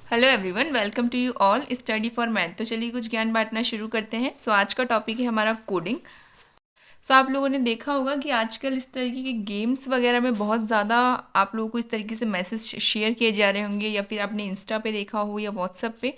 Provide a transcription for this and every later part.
Hello everyone, welcome to you all study for math. तो चलिए कुछ ज्ञान बांटना शुरू करते हैं। आज का टॉपिक है हमारा कोडिंग। आप लोगों ने देखा होगा कि आजकल इस तरीके के गेम्स वगैरह में बहुत ज़्यादा आप लोगों को इस तरीके से मैसेज शेयर किए जा रहे होंगे, या फिर आपने इंस्टा पे देखा हो या व्हाट्सएप पे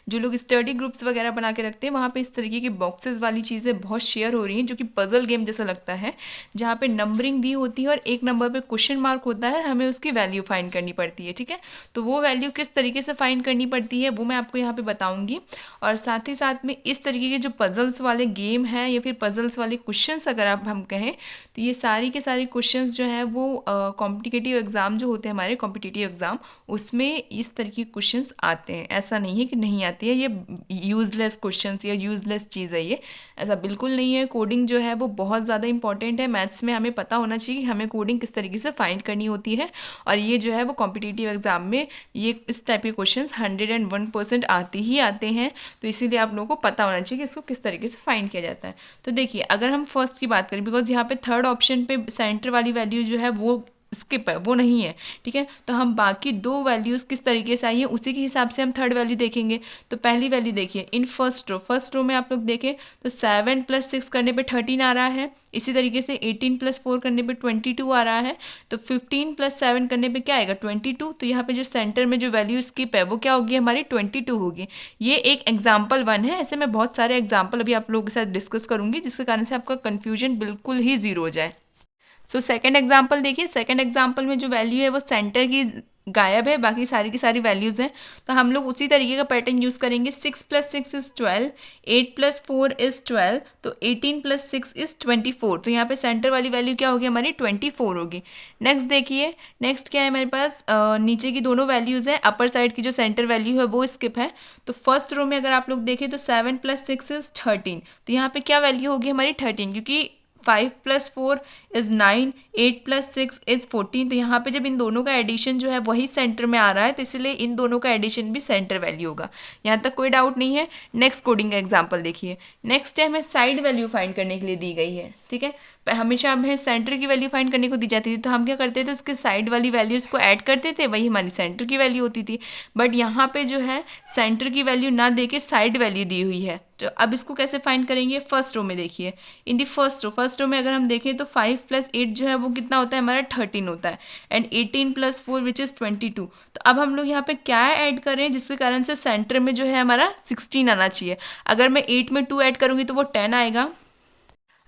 जो लोग स्टडी ग्रुप्स वगैरह बना के रखते हैं, वहाँ पे इस तरीके की बॉक्सेस वाली चीज़ें बहुत शेयर हो रही हैं, जो कि पजल गेम जैसा लगता है, जहाँ पे नंबरिंग दी होती है और एक नंबर पे क्वेश्चन मार्क होता है, हमें उसकी वैल्यू फाइंड करनी पड़ती है। ठीक है, तो वो वैल्यू किस तरीके से फाइंड करनी पड़ती है वो मैं आपको यहाँ पे बताऊंगी। और साथ ही साथ में इस तरीके के जो पजल्स वाले गेम हैं या फिर पजल्स वाले क्वेश्चंस अगर आप हम कहें, तो ये सारी के सारे क्वेश्चंस जो हैं वो कॉम्पिटिटिव एग्ज़ाम जो होते हैं हमारे कॉम्पिटिटिव एग्ज़ाम, उसमें इस तरह के क्वेश्चंस आते हैं। ऐसा नहीं है कि नहीं आती है, ये यूज़लेस क्वेश्चंस या यूज़लेस चीज़ है ये, ऐसा बिल्कुल नहीं है। कोडिंग जो है वो बहुत ज़्यादा इंपॉर्टेंट है। मैथ्स में हमें पता होना चाहिए कि हमें कोडिंग किस तरीके से फाइंड करनी होती है, और ये जो है वो कॉम्पिटिटिव एग्ज़ाम में ये इस टाइप के क्वेश्चन 101% आते ही आते हैं। तो इसीलिए आप लोगों को पता होना चाहिए कि इसको किस तरीके से फाइंड किया जाता है। तो देखिए, अगर हम फर्स्ट की बात करें, बिकॉज यहाँ पे थर्ड ऑप्शन पे सेंटर वाली वैल्यू जो है वो स्किप है, वो नहीं है। ठीक है, तो हम बाकी दो वैल्यूज़ किस तरीके से आई है उसी के हिसाब से हम थर्ड वैल्यू देखेंगे। तो पहली वैल्यू देखिए इन फर्स्ट रो में आप लोग देखें तो 7 + 6 करने पे 13 आ रहा है। इसी तरीके से 18 + 4 करने पे 22 आ रहा है। तो 15 + 7 करने पे क्या आएगा 22। तो यहाँ पे जो सेंटर में जो वैल्यू स्किप है वो क्या होगी हमारी 22 होगी। ये एक एग्जाम्पल 1 है, ऐसे मैं बहुत सारे एग्जाम्पल अभी आप लोगों के साथ डिस्कस करूंगी, जिसके कारण से आपका कन्फ्यूजन बिल्कुल ही जीरो हो जाए। सेकंड एग्जाम्पल देखिए, सेकंड एग्जाम्पल में जो वैल्यू है वो सेंटर की गायब है, बाकी सारी की सारी वैल्यूज़ हैं। तो हम लोग उसी तरीके का पैटर्न यूज़ करेंगे। 6 + 6 = 12, 8 + 4 = 12, तो 18 + 6 = 24। तो यहाँ पे सेंटर वाली वैल्यू क्या होगी हमारी 24 होगी। नेक्स्ट देखिए, नेक्स्ट क्या है हमारे पास, नीचे की दोनों वैल्यूज़ हैं। अपर साइड की जो सेंटर वैल्यू है वो स्किप है। तो फर्स्ट रो में अगर आप लोग देखें तो 7 + 6 = 13। तो यहाँ पे क्या वैल्यू होगी हमारी 13, क्योंकि 5 + 4 = 9, 8 + 6 = 14। तो यहाँ पे जब इन दोनों का एडिशन जो है वही सेंटर में आ रहा है, तो इसलिए इन दोनों का एडिशन भी सेंटर वैल्यू होगा। यहाँ तक कोई डाउट नहीं है। नेक्स्ट कोडिंग का एग्जांपल देखिए। नेक्स्ट है हमें साइड वैल्यू फाइंड करने के लिए दी गई है। ठीक है, हमेशा हमें सेंटर की वैल्यू फाइंड करने को दी जाती थी, तो हम क्या करते थे उसके साइड वाली वैल्यूज़ को ऐड करते थे, वही हमारी सेंटर की वैल्यू होती थी। बट यहाँ पे जो है सेंटर की वैल्यू ना दे के साइड वैल्यू दी हुई है। तो अब इसको कैसे फाइंड करेंगे, फर्स्ट रो में देखिए। इन दी फर्स्ट रो में अगर हम देखें तो 5 + 8 जो है वो कितना होता है हमारा 13 होता है, एंड 18 + 4 विच इज़ 22। तो अब हम लोग यहाँ पे क्या ऐड करें जिसके कारण से सेंटर में जो है हमारा 16 आना चाहिए। अगर मैं 8 में 2 ऐड करूँगी तो वो 10 आएगा।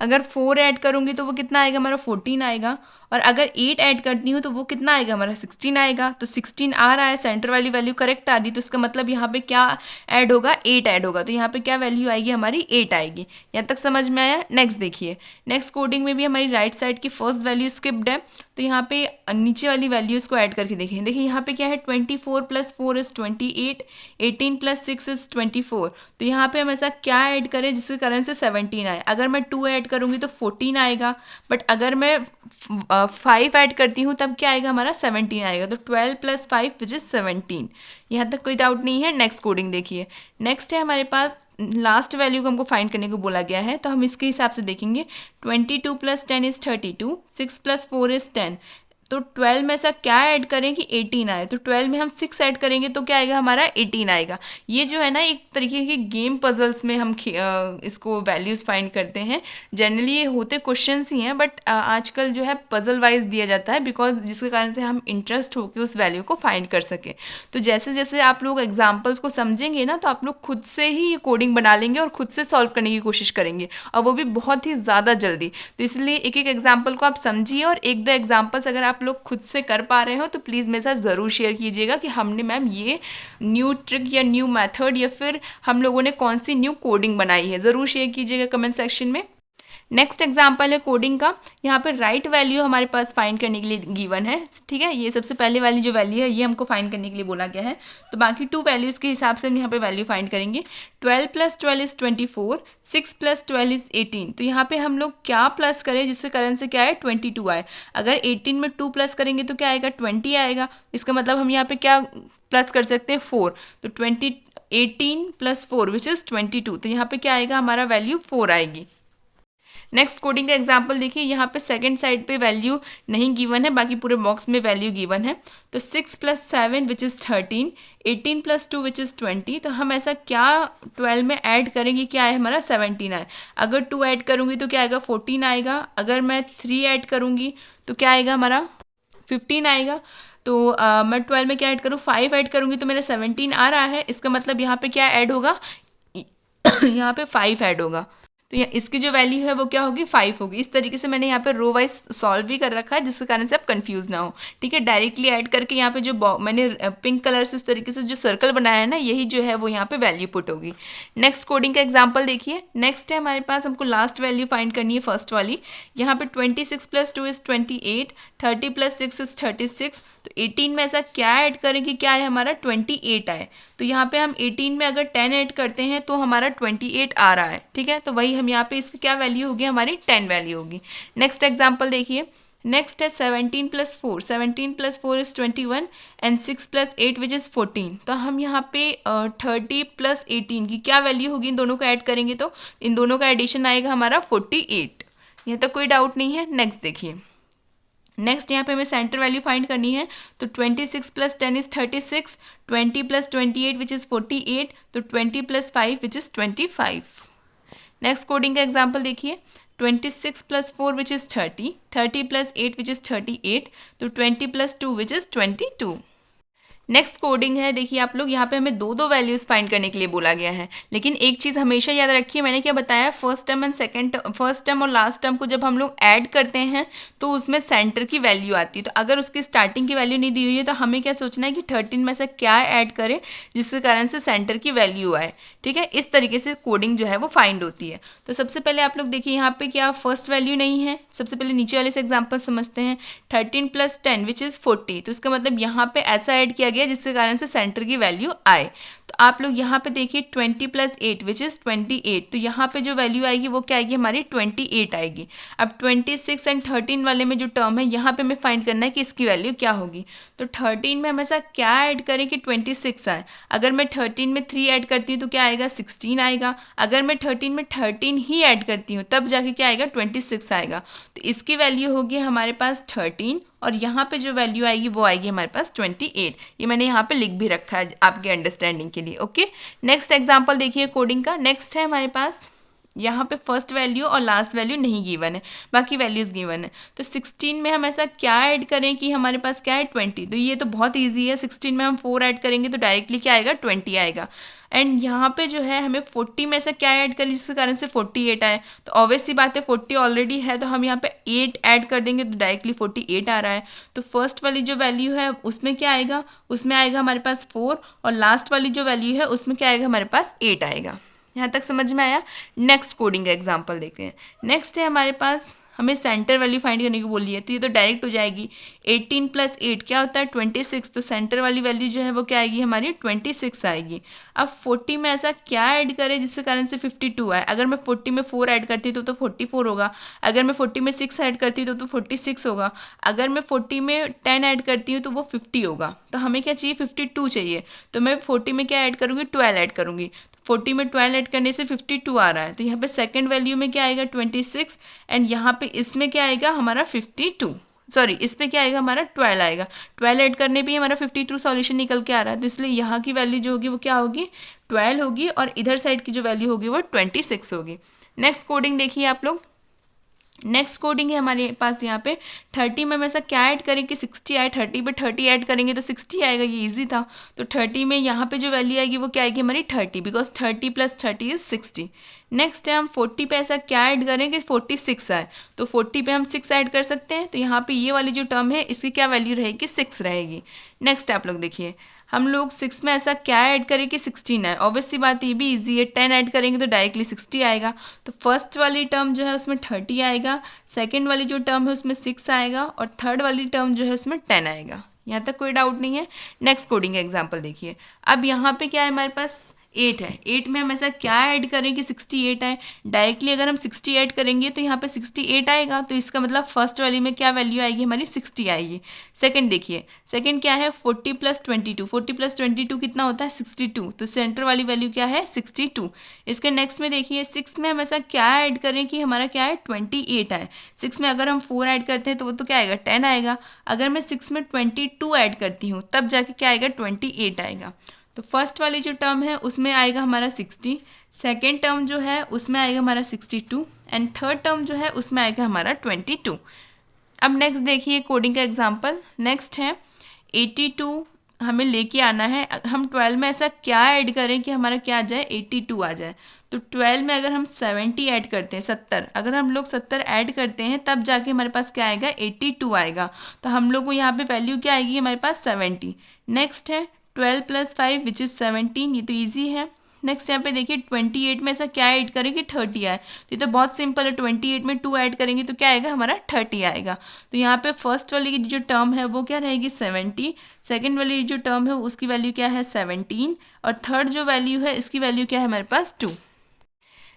अगर 4 ऐड करूँगी तो वो कितना आएगा हमारा 14 आएगा। और अगर 8 ऐड करती हूँ तो वो कितना आएगा हमारा 16 आएगा। तो 16 आ रहा है, सेंटर वाली वैल्यू करेक्ट आ रही, तो इसका मतलब यहाँ पे क्या ऐड होगा 8 ऐड होगा। तो यहाँ पे क्या वैल्यू आएगी हमारी 8 आएगी। यहाँ तक समझ में आया। नेक्स्ट देखिए, नेक्स्ट कोडिंग में भी हमारी राइट साइड की फर्स्ट वैल्यू स्किप्ड है, तो यहाँ पे नीचे वाली वैल्यूज़ को ऐड करके देखें। देखिए यहाँ पे क्या है 24 + 4 = 28, 18 + 6 = 24। तो यहाँ पे हम ऐसा क्या ऐड करें जिसके कारण से 17 आए। अगर मैं 2 ऐड करूँगी तो 14 आएगा, बट अगर मैं 5 ऐड करती हूँ तब क्या आएगा हमारा 17 आएगा। तो 12 + 5 विच इज़ 17। यहाँ तक कोई डाउट नहीं है। नेक्स्ट कोडिंग देखिए। नेक्स्ट है हमारे पास लास्ट वैल्यू को हमको फाइंड करने को बोला गया है, तो हम इसके हिसाब से देखेंगे। 22 + 10 = 32, 6 + 4 = 10। तो 12 में ऐसा क्या ऐड करें कि 18 आए। तो 12 में हम 6 ऐड करेंगे तो क्या आएगा हमारा 18 आएगा। ये जो है ना एक तरीके के गेम पजल्स में हम इसको वैल्यूज़ फाइंड करते हैं। जनरली ये होते क्वेश्चंस ही हैं, बट आजकल जो है पजल वाइज दिया जाता है, बिकॉज जिसके कारण से हम इंटरेस्ट होकर उस वैल्यू को फाइंड कर सकें। तो जैसे जैसे आप लोग एग्जाम्पल्स को समझेंगे ना, तो आप लोग खुद से ही ये कोडिंग बना लेंगे और खुद से सॉल्व करने की कोशिश करेंगे, और वो भी बहुत ही ज़्यादा जल्दी। तो इसलिए एक एक एग्जाम्पल को आप समझिए, और एक दो एग्जाम्पल्स अगर आप लोग खुद से कर पा रहे हो तो प्लीज़ मेरे साथ ज़रूर शेयर कीजिएगा कि हमने मैम ये न्यू ट्रिक या न्यू मेथड या फिर हम लोगों ने कौन सी न्यू कोडिंग बनाई है, ज़रूर शेयर कीजिएगा कमेंट सेक्शन में। नेक्स्ट एग्जाम्पल है कोडिंग का। यहाँ पे राइट वैल्यू हमारे पास फाइंड करने के लिए गिवन है। ठीक है, ये सबसे पहले वाली जो वैल्यू है ये हमको फाइंड करने के लिए बोला गया है। तो बाकी 2 वैल्यूज़ के हिसाब से हम यहाँ पे वैल्यू फाइंड करेंगे। 12 + 12 = 24, 6 + 12 = 18। तो यहाँ पे हम लोग क्या प्लस करें जिससे करंट से क्या है 22 आए। अगर 18 में 2 प्लस करेंगे तो क्या आएगा 20 आएगा। इसका मतलब हम यहाँ पे क्या प्लस कर सकते हैं 4। तो 18 + 4 विच इज़ 22। तो यहाँ पे क्या आएगा हमारा वैल्यू 4 आएगी। नेक्स्ट कोडिंग का एग्जांपल देखिए, यहाँ पे सेकंड साइड पे वैल्यू नहीं गिवन है, बाकी पूरे बॉक्स में वैल्यू गिवन है। तो 6 + 7 विच इज़ 13, 18 + 2 विच इज़ 20। तो हम ऐसा क्या 12 में ऐड करेंगे, क्या है हमारा 17 आए। अगर 2 ऐड करूँगी तो क्या आएगा 14 आएगा। अगर मैं 3 ऐड करूँगी तो क्या आएगा हमारा 15 आएगा। तो मैं 12 में क्या ऐड करूँ, 5 ऐड करूँगी तो मेरा 17 आ रहा है। इसका मतलब यहाँ पे क्या ऐड होगा यहाँ पे 5 ऐड होगा। तो इसकी जो वैल्यू है वो क्या होगी 5 होगी। इस तरीके से मैंने यहाँ पे रो वाइज सॉल्व भी कर रखा है, जिसके कारण से आप कंफ्यूज ना हो। ठीक है, डायरेक्टली ऐड करके यहाँ पे जो मैंने पिंक कलर से इस तरीके से जो सर्कल बनाया है ना, यही जो है वो यहाँ पे वैल्यू पुट होगी। नेक्स्ट कोडिंग का एग्जाम्पल देखिए। नेक्स्ट है हमारे पास, हमको लास्ट वैल्यू फाइंड करनी है फर्स्ट वाली। यहाँ पे 26 + 2 = 28, 30 + 6 = 36। तो 18 में ऐसा क्या ऐड करें कि क्या है हमारा 28 आए। तो यहाँ पे हम 18 में अगर 10 ऐड करते हैं तो हमारा 28 आ रहा है। ठीक है, तो वही हम यहाँ पे इसकी क्या वैल्यू होगी, हमारी 10 वैल्यू होगी। नेक्स्ट एग्जांपल देखिए। नेक्स्ट है 17 + 4, 17 + 4 = 21 एंड 6 + 8 विच इज़ 14। तो हम यहाँ पे 30 + 18 की क्या वैल्यू होगी, इन दोनों को ऐड करेंगे तो इन दोनों का एडिशन आएगा हमारा 48। यहाँ तक कोई डाउट नहीं है। नेक्स्ट देखिए। नेक्स्ट यहाँ पे हमें सेंटर वैल्यू फाइंड करनी है। तो 26 + 10 = 36, 20 + 28 विच इज़ 48, तो 20 + 5 विच इज़ 25। नेक्स्ट कोडिंग का एग्जाम्पल देखिए। 26 + 4 विच इज़ 30, 30 + 8 विच इज़ 38, तो 20 + 2 विच इज़ 22। नेक्स्ट कोडिंग है, देखिए आप लोग, यहाँ पे हमें दो दो वैल्यूज़ फाइंड करने के लिए बोला गया है। लेकिन एक चीज़ हमेशा याद रखिए, मैंने क्या बताया, फर्स्ट टर्म और लास्ट टर्म को जब हम लोग ऐड करते हैं तो उसमें सेंटर की वैल्यू आती है। तो अगर उसकी स्टार्टिंग की वैल्यू नहीं दी हुई है तो हमें क्या सोचना है कि 13 में से क्या ऐड करें जिसके कारण से सेंटर की वैल्यू आए। ठीक है, इस तरीके से कोडिंग जो है वो फाइंड होती है। तो सबसे पहले आप लोग देखिए, यहाँ पे क्या फर्स्ट वैल्यू नहीं है। सबसे पहले नीचे वाले से एग्जाम्पल समझते हैं। 13 + 10 विच इज़ 40। तो इसका मतलब यहाँ पे ऐसा ऐड किया गया जिसके कारण से सेंटर की वैल्यू आए। तो आप लोग यहाँ पे देखिए 20 + 8 विच इज़ 28। तो यहाँ पे जो वैल्यू आएगी वो क्या आएगी, हमारी 28 आएगी। अब 26 एंड 13 वाले में जो टर्म है यहाँ पे हमें फाइंड करना है कि इसकी वैल्यू क्या होगी। तो 13 में हम ऐसा क्या ऐड करें कि 26 आए। अगर मैं 13 में 3 ऐड करती हूँ तो क्या आएगा 16 आएगा। अगर मैं 13 में 13 ही ऐड करती हूँ तब जाके क्या आएगा 26 आएगा। तो इसकी वैल्यू होगी हमारे पास 13 और यहाँ पे जो वैल्यू आएगी वो आएगी हमारे पास 28। ये मैंने यहाँ पे लिख भी रखा है आपके अंडरस्टैंडिंग के लिए। ओके, नेक्स्ट एग्जांपल देखिए कोडिंग का। नेक्स्ट है हमारे पास, यहाँ पे फर्स्ट वैल्यू और लास्ट वैल्यू नहीं गिवन है, बाकी वैल्यूज़ गिवन है। तो 16 में हम ऐसा क्या ऐड करें कि हमारे पास क्या है 20। तो ये तो बहुत ईजी है, 16 में हम 4 ऐड करेंगे तो डायरेक्टली क्या आएगा 20 आएगा। एंड यहाँ पे जो है हमें 40 में ऐसा क्या ऐड करें जिसके कारण से 48 आए। तो ऑब्वियस सी बात है 40 ऑलरेडी है तो हम यहाँ पे 8 ऐड कर देंगे तो डायरेक्टली 48 आ रहा है। तो फर्स्ट वाली जो वैल्यू है उसमें क्या आएगा, उसमें आएगा हमारे पास 4 और लास्ट वाली जो वैल्यू है उसमें क्या आएगा हमारे पास 8 आएगा। यहाँ तक समझ में आया। नेक्स्ट कोडिंग का एग्जांपल देखते हैं। नेक्स्ट है हमारे पास, हमें सेंटर वैल्यू फाइंड करने को बोली है तो ये तो डायरेक्ट हो जाएगी। 18 + 8 क्या होता है 26। तो सेंटर वाली वैल्यू जो है वो क्या आएगी हमारी 26 आएगी। अब 40 में ऐसा क्या ऐड करें जिसके कारण से 52 आए। अगर मैं 40 में 4 ऐड करती हूँ तो 44 होगा। अगर मैं 40 में 6 ऐड करती हूँ तो 46 होगा। अगर मैं 40 में 10 ऐड करती हूँ तो वो 50 होगा। तो हमें क्या चाहिए 52 चाहिए। तो मैं 40 में क्या ऐड करूँगी 12 ऐड करूँगी। 40 में 12 ऐड करने से 52 आ रहा है। तो यहाँ पे सेकंड वैल्यू में क्या आएगा 26 एंड यहाँ पे इसमें क्या आएगा हमारा 52, सॉरी इस पे क्या आएगा हमारा 12 आएगा। 12 ऐड करने पे हमारा 52 सॉल्यूशन निकल के आ रहा है। तो इसलिए यहाँ की वैल्यू जो होगी वो क्या होगी 12 होगी और इधर साइड की जो वैल्यू होगी वो 26 होगी। नेक्स्ट कोडिंग देखिए आप लोग। नेक्स्ट कोडिंग है हमारे पास यहाँ पे 30 में हम ऐसा क्या ऐड करें कि 60 आए। 30 पे 30 ऐड करेंगे तो 60 आएगा, ये इजी था। तो 30 में यहाँ पे जो वैल्यू आएगी वो क्या आएगी हमारी 30, बिकॉज 30 + 30 इज 60। नेक्स्ट है हम 40 पे ऐसा क्या ऐड करें कि 46 आए। तो 40 पे हम 6 ऐड कर सकते हैं। तो यहाँ पे ये वाली जो टर्म है इसकी क्या वैल्यू रहेगी 6 रहेगी। नेक्स्ट आप लोग देखिए, हम लोग 6 में ऐसा क्या ऐड करें कि 16 है। ऑब्वियस सी बात ये भी इजी है, 10 ऐड करेंगे तो डायरेक्टली 60 आएगा। तो फर्स्ट वाली टर्म जो है उसमें 30 आएगा, सेकंड वाली जो टर्म है उसमें 6 आएगा और थर्ड वाली टर्म जो है उसमें 10 आएगा। यहाँ तक कोई डाउट नहीं है। नेक्स्ट कोडिंग एग्जाम्पल देखिए। अब यहाँ पे क्या है हमारे पास 8 है। 8 में हम ऐसा क्या ऐड करें कि 68 आए? डायरेक्टली अगर हम 60 ऐड करेंगे तो यहाँ पे 68 आएगा, तो इसका मतलब फर्स्ट वाली में क्या वैल्यू आएगी हमारी? 60 आएगी। सेकंड देखिए, सेकंड क्या है? 40 + 22। 40 + 22 कितना होता है? 62। तो सेंटर वाली वैल्यू क्या है? 62। इसके नेक्स्ट में देखिए, 6 में हम ऐसा क्या ऐड करें कि हमारा क्या है? 28 आए। 6 में अगर हम 4 ऐड करते हैं तो वो तो क्या आएगा? 10 आएगा। अगर मैं 6 में 22 ऐड करती हूँ तब जाके क्या आएगा? 28 आएगा। तो फर्स्ट वाली जो टर्म है उसमें आएगा हमारा 60, सेकेंड टर्म जो है उसमें आएगा हमारा 62 एंड थर्ड टर्म जो है उसमें आएगा हमारा 22। अब नेक्स्ट देखिए कोडिंग का एग्जांपल। नेक्स्ट है 82 हमें लेके आना है। हम 12 में ऐसा क्या ऐड करें कि हमारा क्या आ जाए? 82 आ जाए। तो 12 में अगर हम 70 ऐड करते हैं, 70, अगर हम लोग 70 ऐड करते हैं तब जाके हमारे पास क्या आएगा? 82 आएगा। तो हम लोग को यहाँ पे वैल्यू क्या आएगी हमारे पास? 70। नेक्स्ट है 12 + 5 विच इज़ 17। ये तो ईजी है। नेक्स्ट यहाँ पे देखिए 28 में ऐसा क्या ऐड करें कि 30 आए? तो ये तो बहुत सिंपल है। 28 में 2 ऐड करेंगे तो क्या आएगा हमारा? 30 आएगा। तो यहाँ पे फर्स्ट वाली की जो टर्म है वो क्या रहेगी? 70। सेकेंड वाली जो टर्म है उसकी वैल्यू क्या है? 17। और थर्ड जो वैल्यू है इसकी वैल्यू क्या है हमारे पास? 2।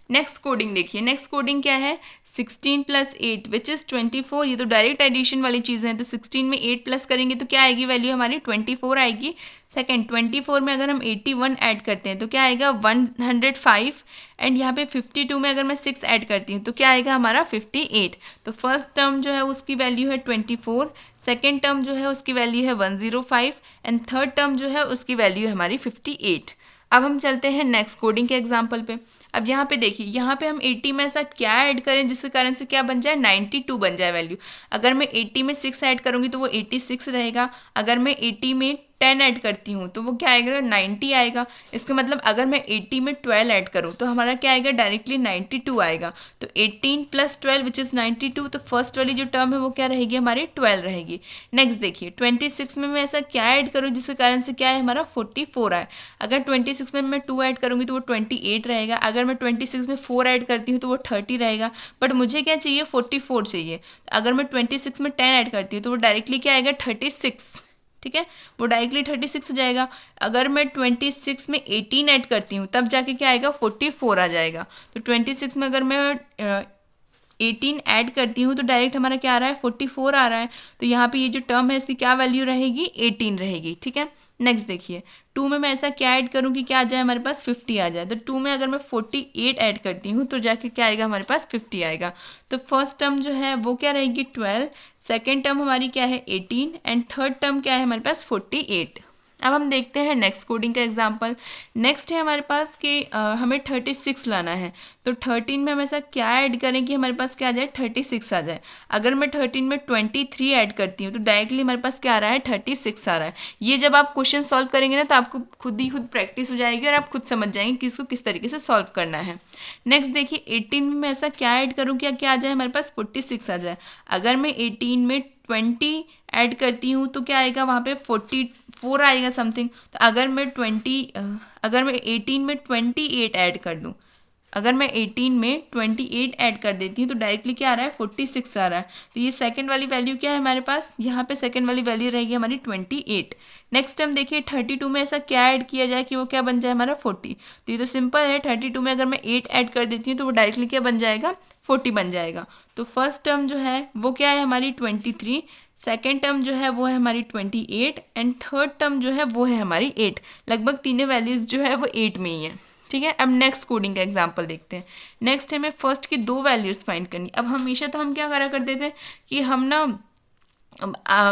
नेक्स्ट कोडिंग देखिए, नेक्स्ट कोडिंग क्या है? 16 + 8 विच इज़ 24। ये तो डायरेक्ट एडिशन वाली चीज़ें हैं। तो 16 में 8 प्लस करेंगे तो क्या आएगी वैल्यू हमारी? 24 आएगी। सेकंड 24 में अगर हम 81 ऐड करते हैं तो क्या आएगा? 105। एंड यहाँ पे 52 में अगर मैं 6 ऐड करती हूँ तो क्या आएगा हमारा? 58। तो फर्स्ट टर्म जो है उसकी वैल्यू है 24, सेकेंड टर्म जो है उसकी वैल्यू है 105 एंड थर्ड टर्म जो है उसकी वैल्यू है हमारी 58। अब हम चलते हैं नेक्स्ट कोडिंग के एग्जाम्पल पे। अब यहाँ पे देखिए, यहाँ पे हम 80 में ऐसा क्या ऐड करें जिसके कारण से क्या बन जाए? 92 बन जाए वैल्यू। अगर मैं 80 में 6 ऐड करूँगी तो वो 86 रहेगा। अगर मैं 80 में 10 ऐड करती हूँ तो वो क्या आएगा? 90 आएगा। इसका मतलब अगर मैं 80 में 12 ऐड करूँ तो हमारा क्या आएगा? डायरेक्टली 92 आएगा। तो 18 + 12 विच इज़ 92। तो फर्स्ट वाली जो टर्म है वो क्या रहेगी हमारी? 12 रहेगी। नेक्स्ट देखिए 26 में मैं ऐसा क्या ऐड करूँ जिसके कारण से क्या है हमारा? 44 आए। अगर 26 में मैं 2 ऐड करूँगी तो वो 28 रहेगा। अगर मैं 26 में 4 ऐड करती हूँ तो वो 30 रहेगा। बट मुझे क्या चाहिए? 44 चाहिए। अगर मैं 26 में 10 ऐड करती हूँ तो वो डायरेक्टली क्या आएगा? 36। ठीक है, वो डायरेक्टली 36 हो जाएगा। अगर मैं 26 में 18 ऐड करती हूँ तब जाके क्या आएगा? 44 आ जाएगा। तो 26 में अगर मैं 18 ऐड करती हूँ तो डायरेक्ट हमारा क्या आ रहा है? 44 आ रहा है। तो यहाँ पे ये जो टर्म है इसकी क्या वैल्यू रहेगी? 18 रहेगी। ठीक है, नेक्स्ट देखिए 2 में मैं ऐसा क्या ऐड करूँ कि क्या आ जाए हमारे पास? 50 आ जाए। तो 2 में अगर मैं 48 ऐड करती हूँ तो जाके क्या आएगा हमारे पास? 50 आएगा। तो फर्स्ट टर्म जो है वो क्या रहेगी? 12, सेकेंड टर्म हमारी क्या है? 18 एंड थर्ड टर्म क्या है हमारे पास? 48। अब हम देखते हैं नेक्स्ट कोडिंग का एग्जांपल। नेक्स्ट है हमारे पास कि हमें 36 लाना है। तो 13 में हम ऐसा क्या ऐड करें कि हमारे पास क्या आ जाए? 36 आ जाए। अगर मैं 13 में 23 ऐड करती हूँ तो डायरेक्टली हमारे पास क्या आ रहा है? 36 आ रहा है। ये जब आप क्वेश्चन सॉल्व करेंगे ना तो आपको खुद ही खुद प्रैक्टिस हो जाएगी और आप खुद समझ जाएंगे कि इसको किस तरीके से सॉल्व करना है। नेक्स्ट देखिए 18 में मैं ऐसा क्या ऐड करूँ क्या क्या आ जाए हमारे पास? 46 आ जाए। अगर मैं 18 में 20 ऐड करती हूँ तो क्या आएगा वहाँ पे? 44 आएगा समथिंग। तो अगर मैं 18 में 28 ऐड कर दूँ, अगर मैं 18 में 28 ऐड कर देती हूँ तो डायरेक्टली क्या आ रहा है? 46 आ रहा है। तो ये सेकंड वाली वैल्यू क्या है हमारे पास? यहाँ पे सेकंड वाली वैल्यू रहेगी हमारी 28। नेक्स्ट हम देखिए 32 में ऐसा क्या ऐड किया जाए कि वो क्या बन जाए हमारा? 40। तो ये तो सिंपल है। 32 में अगर मैं 8 ऐड कर देती हूँ तो वो डायरेक्टली क्या बन जाएगा? 40 बन जाएगा। तो फर्स्ट टर्म जो है वो क्या है हमारी? 23, सेकेंड टर्म जो है वो है हमारी 28 एंड थर्ड टर्म जो है वो है हमारी 8। लगभग तीनों वैल्यूज़ जो है वो 8 में ही है। ठीक है, अब नेक्स्ट कोडिंग का एग्जांपल देखते हैं। नेक्स्ट हमें फर्स्ट की 2 वैल्यूज़ फाइंड करनी। अब हमेशा तो हम क्या करा करते थे कि हम ना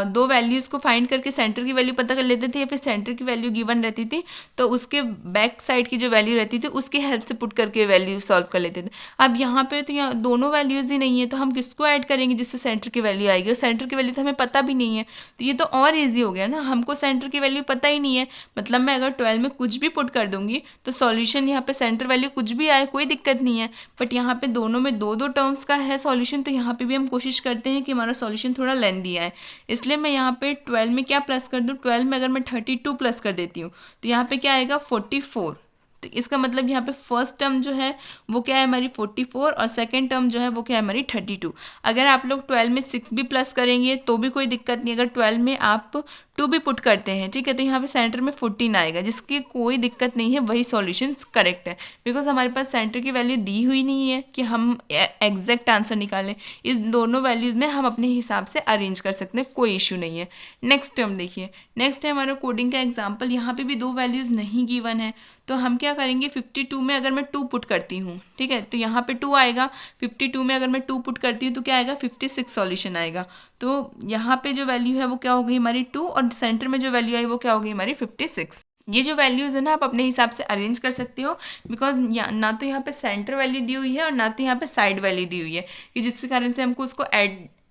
2 वैल्यूज़ को फाइंड करके सेंटर की वैल्यू पता कर लेते थे या फिर सेंटर की वैल्यू गिवन रहती थी तो उसके बैक साइड की जो वैल्यू रहती थी उसकी हेल्प से पुट करके वैल्यू सॉल्व कर लेते थे। अब यहाँ पे तो यहाँ दोनों वैल्यूज़ ही नहीं है तो हम किसको ऐड करेंगे जिससे सेंटर की वैल्यू आएगी? और सेंटर की वैल्यू तो हमें पता भी नहीं है। तो ये तो और ईजी हो गया ना, हमको सेंटर की वैल्यू पता ही नहीं है। मतलब मैं अगर 12 में कुछ भी पुट कर दूंगी तो सॉल्यूशन यहाँ पे सेंटर वैल्यू कुछ भी आए कोई दिक्कत नहीं है। बट यहाँ पे दोनों में 2 टर्म्स का है सॉल्यूशन, तो यहाँ पे भी हम कोशिश करते हैं कि हमारा सॉल्यूशन थोड़ा लेंदी आए। इसलिए मैं यहाँ पे 12 में क्या प्लस कर दूँ? 12 में अगर मैं 32 प्लस कर देती हूँ तो यहाँ पे क्या आएगा? 44। तो इसका मतलब यहाँ पे फर्स्ट टर्म जो है वो क्या है हमारी 44 और सेकेंड टर्म जो है वो क्या है हमारी 32। अगर आप लोग 12 में 6 भी प्लस करेंगे तो भी कोई दिक्कत नहीं, अगर 12 में आप 2 भी पुट करते हैं, ठीक है, तो यहाँ पे सेंटर में 14 आएगा, जिसकी कोई दिक्कत नहीं है, वही सॉल्यूशन करेक्ट है। बिकॉज हमारे पास सेंटर की वैल्यू दी हुई नहीं है कि हम एग्जैक्ट आंसर निकालें, इस दोनों वैल्यूज़ में हम अपने हिसाब से अरेंज कर सकते हैं, कोई इशू नहीं है। नेक्स्ट टर्म देखिए, नेक्स्ट है हमारा कोडिंग का एग्जाम्पल। यहाँ पे भी दो वैल्यूज़ नहीं गिवन है, तो हम क्या करेंगे 52 में अगर मैं 2 पुट करती हूँ, ठीक है, तो यहाँ पे 2 आएगा। 52 में अगर मैं 2 पुट करती हूँ तो क्या आएगा 56 सॉल्यूशन आएगा। तो यहाँ पे जो वैल्यू है वो क्या हो गई हमारी 2 और सेंटर में जो वैल्यू आई वो क्या हो गई हमारी 56। ये जो वैल्यूज़ है ना आप अपने हिसाब से अरेंज कर सकते हो, बिकॉज ना तो यहाँ पे सेंटर वैल्यू दी हुई है और ना तो यहाँ पे साइड वैल्यू दी हुई है, कि जिसके कारण से हमको उसको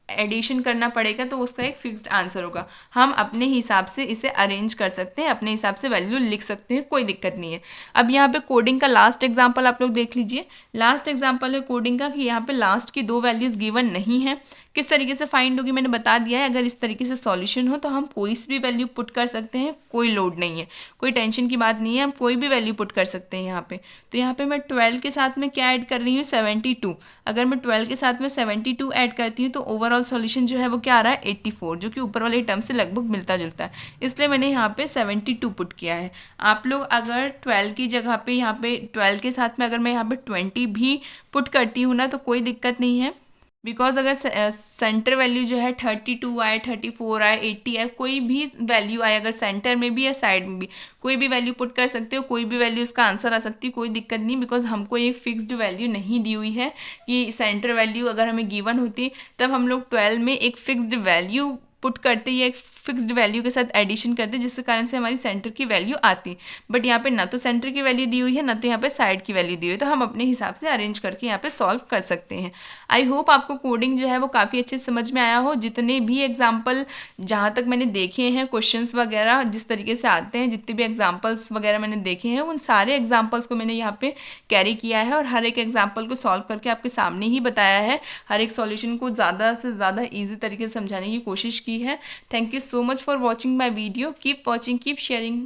एडिशन करना पड़ेगा, तो उसका एक फिक्स्ड आंसर होगा। हम अपने हिसाब से इसे अरेंज कर सकते हैं, अपने हिसाब से वैल्यू लिख सकते हैं, कोई दिक्कत नहीं है। अब यहाँ पे कोडिंग का लास्ट एग्जांपल आप लोग देख लीजिए। लास्ट एग्जांपल है कोडिंग का कि यहाँ पे लास्ट की दो वैल्यूज़ गिवन नहीं है। किस तरीके से फाइंड होगी मैंने बता दिया है। अगर इस तरीके से सॉल्यूशन हो तो हम कोई सी भी वैल्यू पुट कर सकते हैं, कोई लोड नहीं है, कोई टेंशन की बात नहीं है, हम कोई भी वैल्यू पुट कर सकते हैं यहाँ पे। तो यहाँ पे मैं 12 के साथ में क्या ऐड कर रही हूँ 72। अगर मैं 12 के साथ में 72 ऐड करती हूँ तो ओवरऑल सॉल्यूशन जो है वो क्या आ रहा है 84, जो कि ऊपर वाले टर्म से लगभग मिलता जुलता है, इसलिए मैंने यहाँ पे 72 पुट किया है। आप लोग अगर 12 की जगह पे यहाँ पे 12 के साथ में अगर मैं यहाँ पे 20 भी पुट करती हूँ ना तो कोई दिक्कत नहीं है, बिकॉज अगर सेंटर वैल्यू जो है 32 आए, 34 आए, 80 आए, कोई भी वैल्यू आए, अगर सेंटर में भी या साइड में भी कोई भी वैल्यू पुट कर सकते हो, कोई भी वैल्यू उसका आंसर आ सकती है, कोई दिक्कत नहीं। बिकॉज हमको एक फिक्स्ड वैल्यू नहीं दी हुई है कि सेंटर वैल्यू अगर हमें गिवन होती तब हम लोग 12 में एक फिक्स्ड वैल्यू पुट करते या एक फिक्स्ड वैल्यू के साथ एडिशन करते, जिसके कारण से हमारी सेंटर की वैल्यू आती। बट यहाँ पे ना तो सेंटर की वैल्यू दी हुई है ना तो यहाँ पे साइड की वैल्यू दी हुई है, तो हम अपने हिसाब से अरेंज करके यहाँ पे सॉल्व कर सकते हैं। आई होप आपको कोडिंग जो है वो काफ़ी अच्छे से समझ में आया हो। जितने भी एग्जाम्पल जहाँ तक मैंने देखे हैं, क्वेश्चंस वगैरह जिस तरीके से आते हैं, जितने भी एग्जाम्पल्स वगैरह मैंने देखे हैं, उन सारे एग्जाम्पल्स को मैंने यहाँ पे कैरी किया है और हर एक एग्जाम्पल को सॉल्व करके आपके सामने ही बताया है। हर एक सॉल्यूशन को ज़्यादा से ज़्यादा ईजी तरीके से समझाने की कोशिश की है। Thank you so much for watching my video. Keep watching, keep sharing.